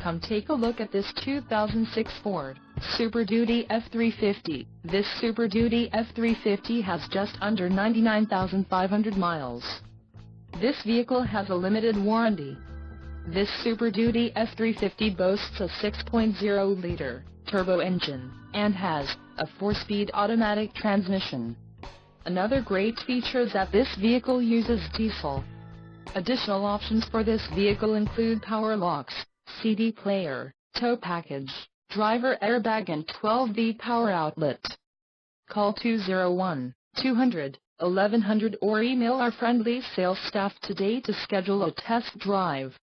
Come take a look at this 2006 Ford Super Duty F-350. This Super Duty F-350 has just under 99,500 miles. This vehicle has a limited warranty. This Super Duty F-350 boasts a 6.0-liter turbo engine, and has a 4-speed automatic transmission. Another great feature is that this vehicle uses diesel. Additional options for this vehicle include power locks, CD player, tow package, driver airbag and 12V power outlet. Call 201-200-1100 or email our friendly sales staff today to schedule a test drive.